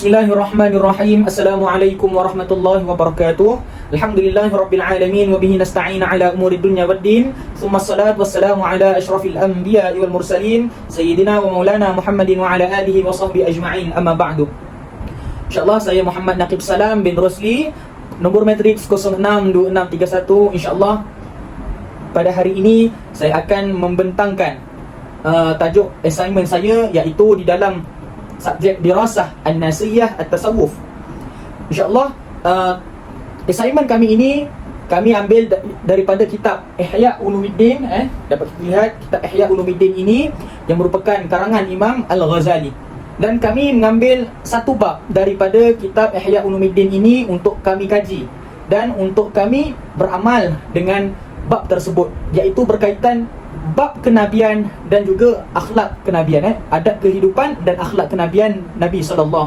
Bismillahirrahmanirrahim. Assalamualaikum warahmatullahi wabarakatuh. Alhamdulillahirabbil alamin wa bihi nasta'in ala umuri dunya waddin. Tsumma assalatu wassalamu ala asyrafil anbiya'i wal mursalin sayyidina wa maulana Muhammadin wa ala alihi wa sahbihi ajma'in. Amma ba'du. Insyaallah saya Muhammad Naqib Salam bin Rosli, nombor matriks 062631. Insyaallah pada hari ini saya akan membentangkan tajuk assignment saya, iaitu di dalam subjek dirasah An-Nasiyah At-Tasawuf. InsyaAllah assignment kami ini kami ambil daripada kitab Ihya Ulumuddin. Dapat kita lihat kitab Ihya Ulumuddin ini yang merupakan karangan Imam Al-Ghazali. Dan kami mengambil satu bab daripada kitab Ihya Ulumuddin ini untuk kami kaji dan untuk kami beramal dengan bab tersebut, iaitu berkaitan bab kenabian dan juga akhlak kenabian, adab kehidupan dan akhlak kenabian Nabi SAW.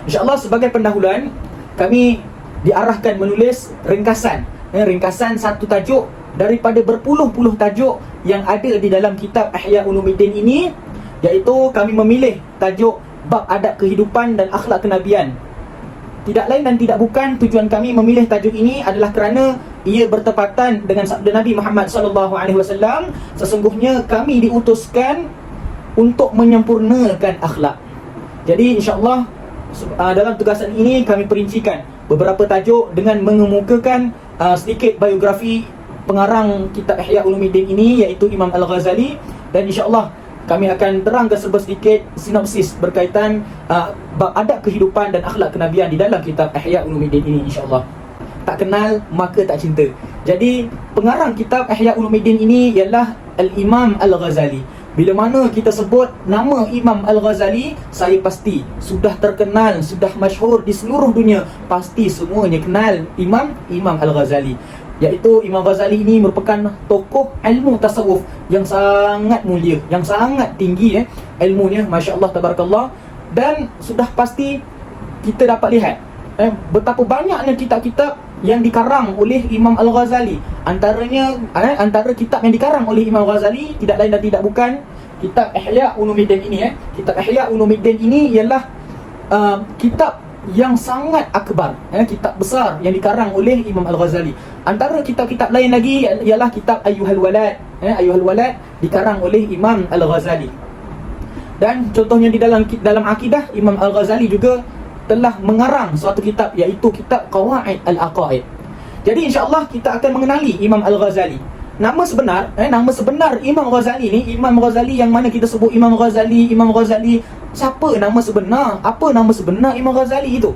InsyaAllah sebagai pendahuluan, kami diarahkan menulis ringkasan satu tajuk daripada berpuluh-puluh tajuk yang ada di dalam kitab Ihya Ulumuddin ini, iaitu kami memilih tajuk bab adab kehidupan dan akhlak kenabian. Tidak lain dan tidak bukan, tujuan kami memilih tajuk ini adalah kerana ia bertepatan dengan sabda Nabi Muhammad SAW. Sesungguhnya kami diutuskan untuk menyempurnakan akhlak. Jadi insyaAllah dalam tugasan ini kami perincikan beberapa tajuk dengan mengemukakan sedikit biografi pengarang kitab Ihya Ulumuddin ini, iaitu Imam Al-Ghazali. Dan insyaAllah kami akan terangkan sedikit sinopsis berkaitan bab adab kehidupan dan akhlak kenabian di dalam kitab Ihya Ulumuddin ini, insyaAllah. Tak kenal maka tak cinta. Jadi pengarang kitab Ihya Ulumuddin ini ialah Al-Imam Al-Ghazali. Bila mana kita sebut nama Imam Al-Ghazali, saya pasti sudah terkenal, sudah masyhur di seluruh dunia. Pasti semuanya kenal Imam Al-Ghazali. Iaitu Imam Ghazali ini merupakan tokoh ilmu tasawuf yang sangat mulia, yang sangat tinggi ilmunya, Masya Allah, Tabarakallah. Dan sudah pasti kita dapat lihat betapa banyaknya kitab-kitab yang dikarang oleh Imam Al-Ghazali. Antara kitab yang dikarang oleh Imam Ghazali tidak lain dan tidak bukan kitab Ihya Ulumuddin ini. Kitab Ihya Ulumuddin ini ialah kitab yang sangat akbar, kitab besar yang dikarang oleh Imam Al-Ghazali. Antara kitab-kitab lain lagi ialah kitab Ayyuhal Walad. Ayyuhal Walad dikarang oleh Imam Al-Ghazali. Dan contohnya di dalam akidah, Imam Al-Ghazali juga telah mengarang suatu kitab, iaitu kitab Qawaid Al-Aqaid. Jadi insyaAllah kita akan mengenali Imam Al-Ghazali. Nama sebenar Imam Ghazali ni, Imam Ghazali yang mana kita sebut Imam Ghazali, siapa nama sebenar? Apa nama sebenar Imam Ghazali itu?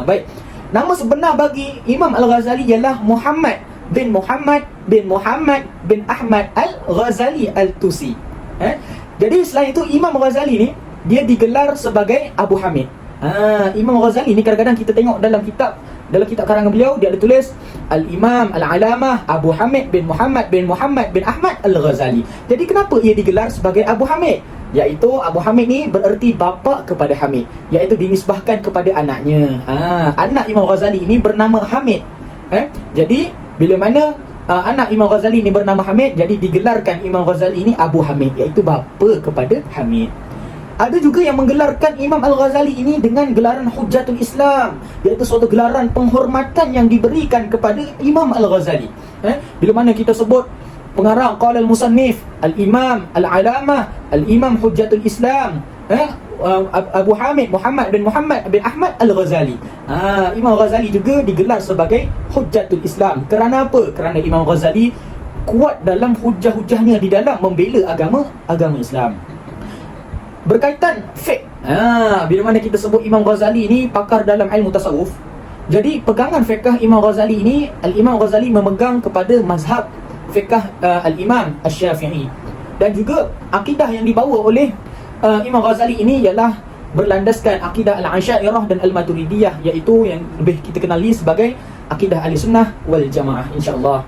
Baik. Nama sebenar bagi Imam Al-Ghazali ialah Muhammad bin Ahmad Al-Ghazali Al-Tusi. Jadi selain itu, Imam Ghazali ni dia digelar sebagai Abu Hamid. Imam Ghazali ni kadang-kadang kita tengok dalam kitab karangan beliau, dia ada tulis Al-Imam Al-Alamah Abu Hamid bin Muhammad bin Ahmad Al-Ghazali. Jadi kenapa ia digelar sebagai Abu Hamid? Iaitu Abu Hamid ni bererti bapa kepada Hamid, iaitu dinisbahkan kepada anaknya. Anak Imam Ghazali ini bernama Hamid. Jadi bila mana anak Imam Ghazali ini bernama Hamid, jadi digelarkan Imam Ghazali ini Abu Hamid, iaitu bapa kepada Hamid. Ada juga yang menggelarkan Imam Al-Ghazali ini dengan gelaran Hujjatul Islam, iaitu suatu gelaran penghormatan yang diberikan kepada Imam Al-Ghazali. Bila mana kita sebut pengarang qala al-musannif al-imam al-alamah al-imam Hujjatul Islam, Abu Hamid Muhammad bin Ahmad Al-Ghazali. Imam Ghazali juga digelar sebagai Hujjatul Islam. Kerana apa? Kerana Imam Ghazali kuat dalam hujah-hujahnya di dalam membela agama Islam. Berkaitan fiqh, bila mana kita sebut Imam Ghazali ini pakar dalam ilmu tasawuf, jadi pegangan fiqh Imam Ghazali ini, Al-Imam Ghazali memegang kepada mazhab fiqh Al-Imam Asy-Syafi'i. Dan juga akidah yang dibawa oleh Imam Ghazali ini ialah berlandaskan akidah Al-Asy'ariyah dan Al-Maturidiyah, iaitu yang lebih kita kenali sebagai akidah Ahlussunnah wal Jamaah, insya-Allah.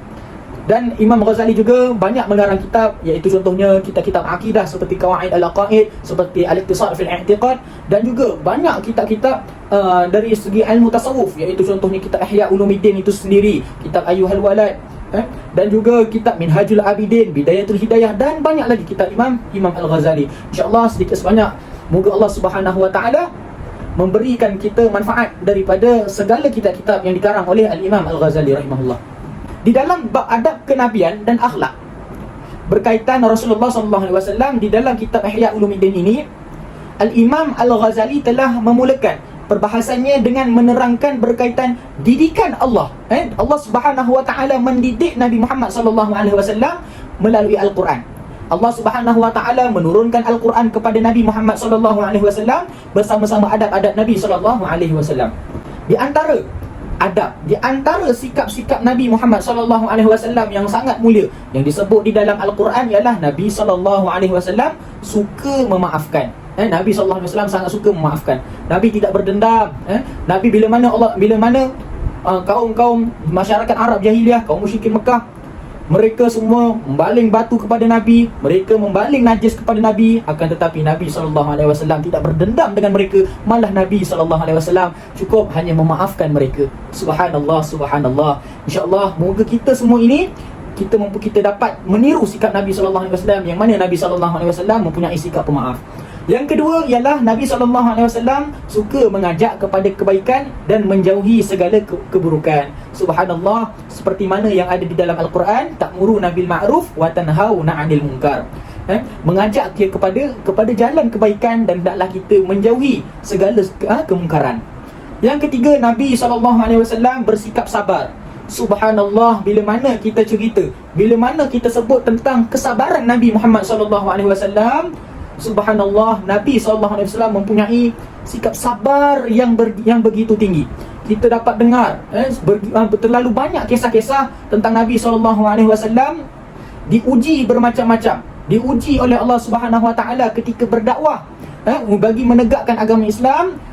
Dan Imam Ghazali juga banyak mengarang kitab, iaitu contohnya kitab-kitab akidah seperti Qawaid Al-Aqaid, seperti Al-Iqtisad fil I'tiqad, dan juga banyak kitab-kitab dari segi ilmu tasawuf, iaitu contohnya kitab Ihya Ulumuddin itu sendiri, kitab Ayyuhal Walad, dan juga kitab Minhajul Abidin, Bidayatul Hidayah, dan banyak lagi kitab Imam Al-Ghazali. InsyaAllah sedikit sebanyak, moga Allah Subhanahu Wa Taala memberikan kita manfaat daripada segala kitab-kitab yang dikarang oleh Al-Imam Al-Ghazali rahimahullah. Di dalam bab adab kenabian dan akhlak berkaitan Rasulullah SAW, di dalam kitab Ihya Ulumuddin ini, Al-Imam Al-Ghazali telah memulakan perbahasannya dengan menerangkan berkaitan didikan Allah. Allah Subhanahu wa taala mendidik Nabi Muhammad SAW melalui Al-Quran. Allah Subhanahu wa taala menurunkan Al-Quran kepada Nabi Muhammad SAW bersama-sama adab-adab Nabi SAW. Di antara adab, di antara sikap-sikap Nabi Muhammad SAW yang sangat mulia yang disebut di dalam Al-Quran ialah Nabi SAW suka memaafkan. Nabi SAW sangat suka memaafkan. Nabi tidak berdendam. Nabi bila mana kaum-kaum masyarakat Arab jahiliah, kaum musyrikin Mekah, mereka semua membaling batu kepada Nabi, mereka membaling najis kepada Nabi, akan tetapi Nabi SAW tidak berdendam dengan mereka. Malah Nabi SAW cukup hanya memaafkan mereka. Subhanallah, subhanallah. InsyaAllah moga kita semua ini kita dapat meniru sikap Nabi SAW, yang mana Nabi SAW mempunyai sikap pemaaf. Yang kedua ialah Nabi SAW suka mengajak kepada kebaikan dan menjauhi segala keburukan. Subhanallah, seperti mana yang ada di dalam Al-Quran, ta'muruna bil ma'ruf wa tanhauna 'anil munkar. Mengajak dia kepada jalan kebaikan dan hendaklah kita menjauhi segala kemungkaran. Yang ketiga, Nabi SAW bersikap sabar. Subhanallah, bila mana kita cerita, bila mana kita sebut tentang kesabaran Nabi Muhammad SAW, subhanallah, Nabi SAW mempunyai sikap sabar yang begitu tinggi. Kita dapat dengar terlalu banyak kisah-kisah tentang Nabi SAW diuji bermacam-macam, diuji oleh Allah Subhanahu Wa Taala ketika berdakwah bagi menegakkan agama Islam.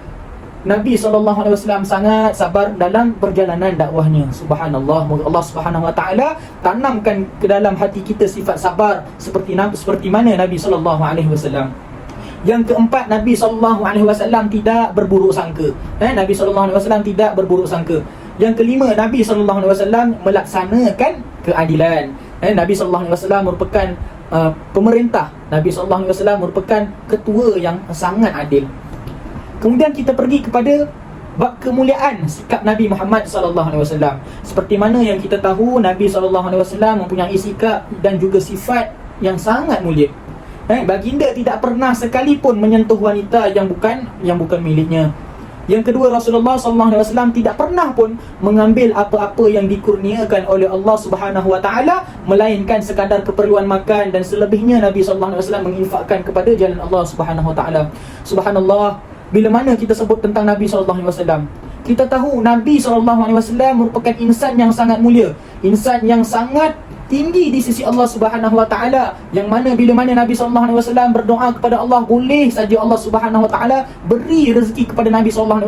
Nabi SAW sangat sabar dalam perjalanan dakwahnya. Subhanallah, moga Allah Subhanahu Wa Taala tanamkan ke dalam hati kita sifat sabar seperti mana Nabi SAW. Yang keempat, Nabi SAW tidak berburuk sangka. Nabi SAW tidak berburuk sangka. Yang kelima, Nabi SAW melaksanakan keadilan. Nabi SAW merupakan pemerintah. Nabi SAW merupakan ketua yang sangat adil. Kemudian kita pergi kepada bab kemuliaan sikap Nabi Muhammad SAW. Seperti mana yang kita tahu, Nabi SAW mempunyai sikap dan juga sifat yang sangat mulia. Baginda tidak pernah sekalipun menyentuh wanita yang bukan miliknya. Yang kedua, Rasulullah SAW tidak pernah pun mengambil apa-apa yang dikurniakan oleh Allah Subhanahu Wa Taala, melainkan sekadar keperluan makan, dan selebihnya Nabi SAW menginfakkan kepada jalan Allah Subhanahu Wa Taala. Subhanallah, bila mana kita sebut tentang Nabi SAW, kita tahu Nabi SAW merupakan insan yang sangat mulia, insan yang sangat tinggi di sisi Allah Subhanahu Wa Taala, yang mana bila mana Nabi SAW berdoa kepada Allah, boleh saja Allah Subhanahu Wa Taala beri rezeki kepada Nabi SAW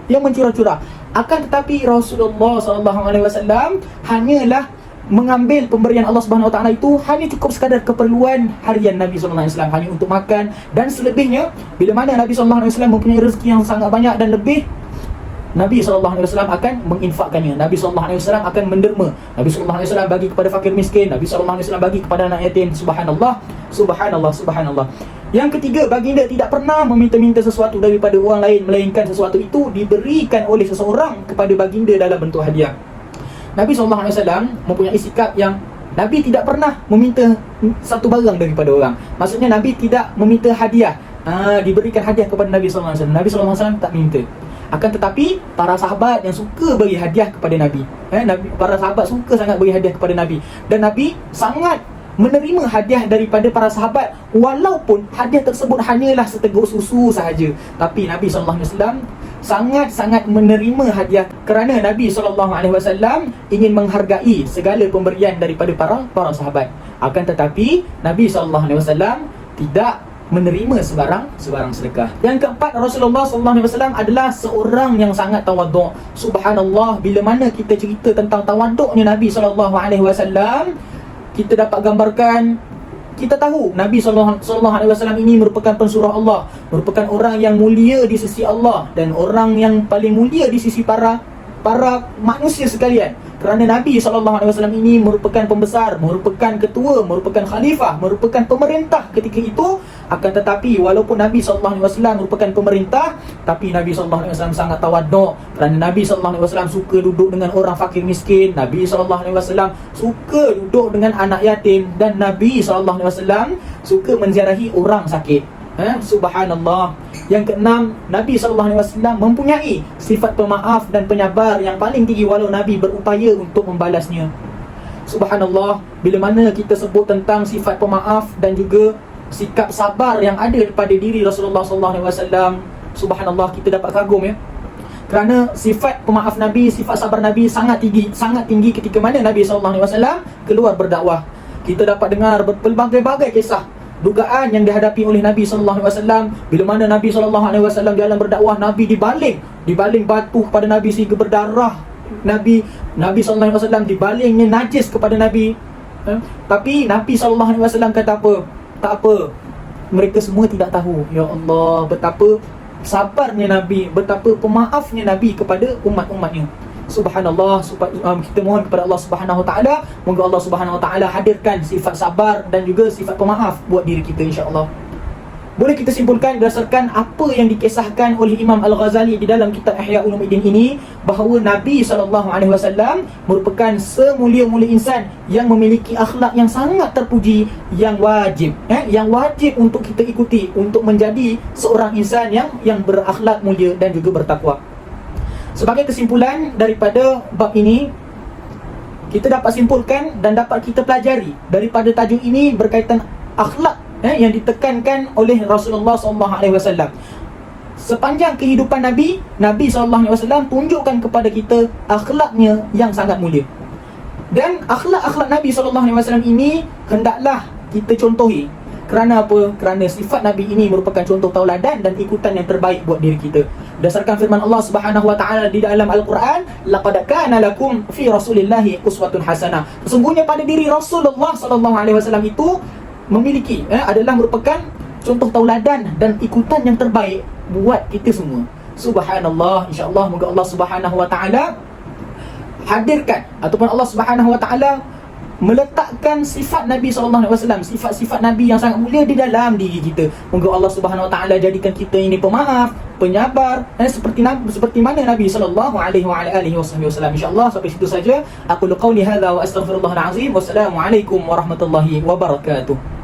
yang mencurah-curah. Akan tetapi Rasulullah SAW hanyalah mengambil pemberian Allah Subhanahu Wa Taala itu hanya cukup sekadar keperluan harian Nabi SAW, hanya untuk makan, dan selebihnya bila mana Nabi SAW mempunyai rezeki yang sangat banyak dan lebih, Nabi SAW akan menginfakkannya. Nabi SAW akan menderma. Nabi SAW bagi kepada fakir miskin. Nabi SAW bagi kepada anak yatim. Subhanallah, subhanallah, subhanallah. Yang ketiga, baginda tidak pernah meminta-minta sesuatu daripada orang lain, melainkan sesuatu itu diberikan oleh seseorang kepada baginda dalam bentuk hadiah. Nabi SAW mempunyai sikap yang Nabi tidak pernah meminta satu barang daripada orang. Maksudnya Nabi tidak meminta hadiah, diberikan hadiah kepada Nabi SAW. Nabi SAW tak minta. Akan tetapi para sahabat yang suka beri hadiah kepada Nabi, para sahabat suka sangat beri hadiah kepada Nabi, dan Nabi sangat menerima hadiah daripada para sahabat, walaupun hadiah tersebut hanyalah seteguk susu sahaja. Tapi Nabi SAW sangat-sangat menerima hadiah, kerana Nabi SAW ingin menghargai segala pemberian daripada para sahabat. Akan tetapi Nabi SAW tidak menerima sebarang sedekah. Yang keempat, Rasulullah SAW adalah seorang yang sangat tawaduk. Subhanallah, bila mana kita cerita tentang tawaduknya Nabi SAW, kita dapat gambarkan, kita tahu Nabi SAW ini merupakan pensurah Allah, merupakan orang yang mulia di sisi Allah, dan orang yang paling mulia di sisi para manusia sekalian. Kerana Nabi SAW ini merupakan pembesar, merupakan ketua, merupakan khalifah, merupakan pemerintah ketika itu. Akan tetapi walaupun Nabi SAW merupakan pemerintah, tapi Nabi SAW sangat tawaduk. Kerana Nabi SAW suka duduk dengan orang fakir miskin, Nabi SAW suka duduk dengan anak yatim, dan Nabi SAW suka menziarahi orang sakit. Subhanallah. Yang keenam, Nabi SAW mempunyai sifat pemaaf dan penyabar yang paling tinggi, walau Nabi berupaya untuk membalasnya. Subhanallah. Bila mana kita sebut tentang sifat pemaaf dan juga sikap sabar yang ada pada diri Rasulullah SAW, subhanallah, kita dapat kagum ya. Kerana sifat pemaaf Nabi, sifat sabar Nabi sangat tinggi ketika mana Nabi SAW keluar berdakwah. Kita dapat dengar berbagai-bagai kisah dugaan yang dihadapi oleh Nabi SAW. Bila mana Nabi SAW dalam berdakwah, Nabi dibaling batu kepada Nabi sehingga berdarah. Nabi SAW dibalingnya najis kepada Nabi. Tapi Nabi SAW kata apa? Tak apa, mereka semua tidak tahu. Ya Allah, betapa sabarnya Nabi, betapa pemaafnya Nabi kepada umat-umatnya. Subhanallah. Kita mohon kepada Allah Subhanahu Wa Taala, moga Allah Subhanahu Wa Taala hadirkan sifat sabar dan juga sifat pemaaf buat diri kita, insya-Allah. Boleh kita simpulkan berdasarkan apa yang dikisahkan oleh Imam Al-Ghazali di dalam kitab Ihya Ulumuddin ini, bahawa Nabi SAW merupakan semulia-mulia insan yang memiliki akhlak yang sangat terpuji, yang wajib untuk kita ikuti untuk menjadi seorang insan yang berakhlak mulia dan juga bertakwa. Sebagai kesimpulan daripada bab ini, kita dapat simpulkan dan dapat kita pelajari daripada tajuk ini berkaitan akhlak yang ditekankan oleh Rasulullah SAW. Sepanjang kehidupan Nabi SAW tunjukkan kepada kita akhlaknya yang sangat mulia. Dan akhlak-akhlak Nabi SAW ini hendaklah kita contohi. Kerana apa? Kerana sifat Nabi ini merupakan contoh tauladan dan ikutan yang terbaik buat diri kita. Berdasarkan firman Allah Subhanahu Wa Taala di dalam Al-Quran, laqad kana lakum fi Rasulillahi uswatun hasanah. Sesungguhnya pada diri Rasulullah SAW itu memiliki adalah merupakan contoh tauladan dan ikutan yang terbaik buat kita semua. Subhanallah. InsyaAllah moga Allah Subhanahu Wa Taala hadirkan ataupun Allah Subhanahu Wa Taala meletakkan sifat Nabi SAW, sifat-sifat Nabi yang sangat mulia di dalam diri kita. Moga Allah Subhanahu Wa Taala jadikan kita ini pemaaf, penyabar, seperti mana Nabi SAW. InsyaAllah sampai situ saja. Aku qauli hadza wa astaghfirullahal azim. Wassalamualaikum warahmatullahi wabarakatuh.